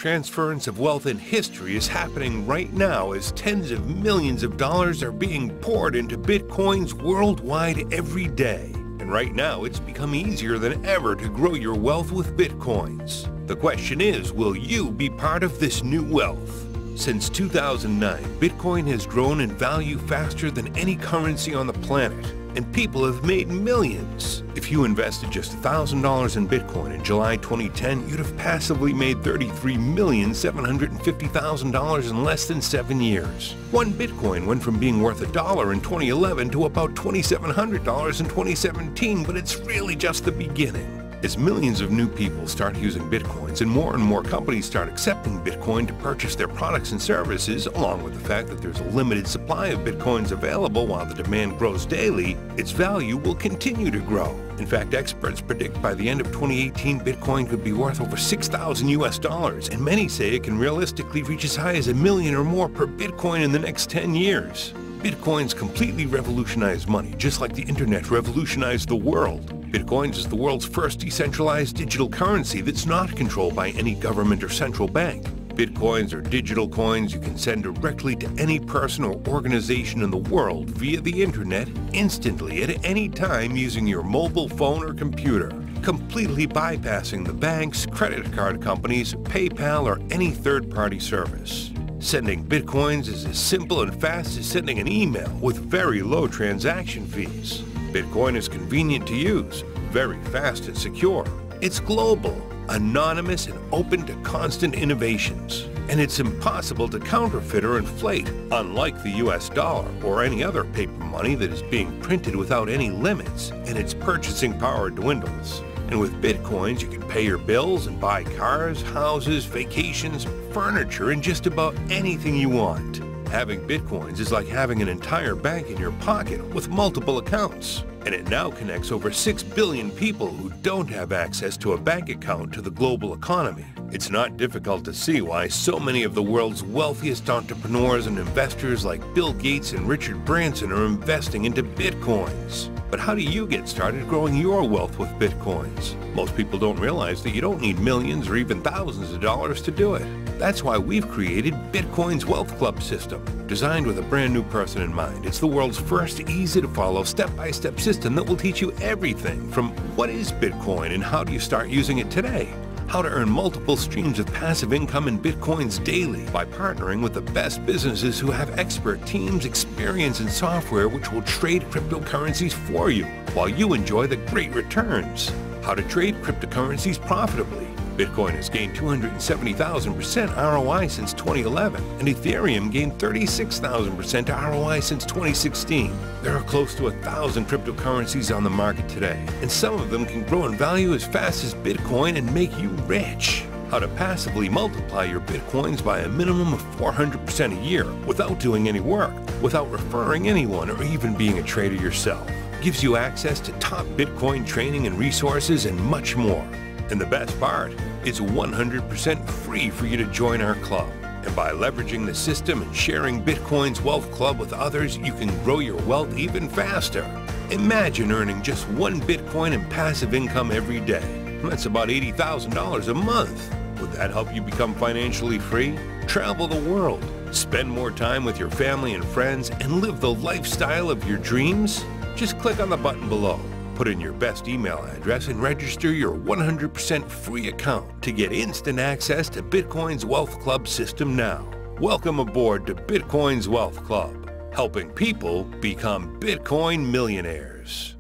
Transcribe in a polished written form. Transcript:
transference of wealth in history is happening right now as tens of millions of dollars are being poured into Bitcoins worldwide every day. And right now, it's become easier than ever to grow your wealth with Bitcoins. The question is, will you be part of this new wealth? Since 2009, Bitcoin has grown in value faster than any currency on the planet, and people have made millions. If you invested just $1,000 in Bitcoin in July 2010, you'd have passively made $33,750,000 in less than 7 years. One Bitcoin went from being worth $1 in 2011 to about $2,700 in 2017, but it's really just the beginning. As millions of new people start using Bitcoins and more companies start accepting Bitcoin to purchase their products and services, along with the fact that there's a limited supply of Bitcoins available while the demand grows daily, its value will continue to grow. In fact, experts predict by the end of 2018, Bitcoin could be worth over $6,000, and many say it can realistically reach as high as $1 million or more per Bitcoin in the next 10 years. Bitcoins completely revolutionized money, just like the internet revolutionized the world. Bitcoins is the world's first decentralized digital currency that's not controlled by any government or central bank. Bitcoins are digital coins you can send directly to any person or organization in the world via the internet instantly at any time using your mobile phone or computer, completely bypassing the banks, credit card companies, PayPal, or any third-party service. Sending Bitcoins is as simple and fast as sending an email with very low transaction fees. Bitcoin is convenient to use, very fast and secure. It's global, anonymous, and open to constant innovations. And it's impossible to counterfeit or inflate, unlike the US dollar or any other paper money that is being printed without any limits, and its purchasing power dwindles. And with Bitcoins, you can pay your bills and buy cars, houses, vacations, furniture, and just about anything you want. Having Bitcoins is like having an entire bank in your pocket with multiple accounts. And it now connects over 6 billion people who don't have access to a bank account to the global economy. It's not difficult to see why so many of the world's wealthiest entrepreneurs and investors like Bill Gates and Richard Branson are investing into Bitcoins. But how do you get started growing your wealth with Bitcoins? Most people don't realize that you don't need millions or even thousands of dollars to do it. That's why we've created Bitcoin's Wealth Club system. Designed with a brand new person in mind, it's the world's first easy-to-follow step-by-step system that will teach you everything from what is Bitcoin and how do you start using it today, how to earn multiple streams of passive income in Bitcoins daily by partnering with the best businesses who have expert teams, experience, and software which will trade cryptocurrencies for you while you enjoy the great returns, how to trade cryptocurrencies profitably. Bitcoin has gained 270,000% ROI since 2011, and Ethereum gained 36,000% ROI since 2016. There are close to 1,000 cryptocurrencies on the market today, and some of them can grow in value as fast as Bitcoin and make you rich. How to passively multiply your Bitcoins by a minimum of 400% a year without doing any work, without referring anyone or even being a trader yourself. Gives you access to top Bitcoin training and resources and much more. And the best part, it's 100% free for you to join our club. And by leveraging the system and sharing Bitcoin's Wealth Club with others, you can grow your wealth even faster. Imagine earning just 1 Bitcoin in passive income every day. That's about $80,000 a month. Would that help you become financially free? Travel the world, spend more time with your family and friends, and live the lifestyle of your dreams? Just click on the button below. Put in your best email address and register your 100% free account to get instant access to Bitcoin's Wealth Club system now. Welcome aboard to Bitcoin's Wealth Club, helping people become Bitcoin millionaires.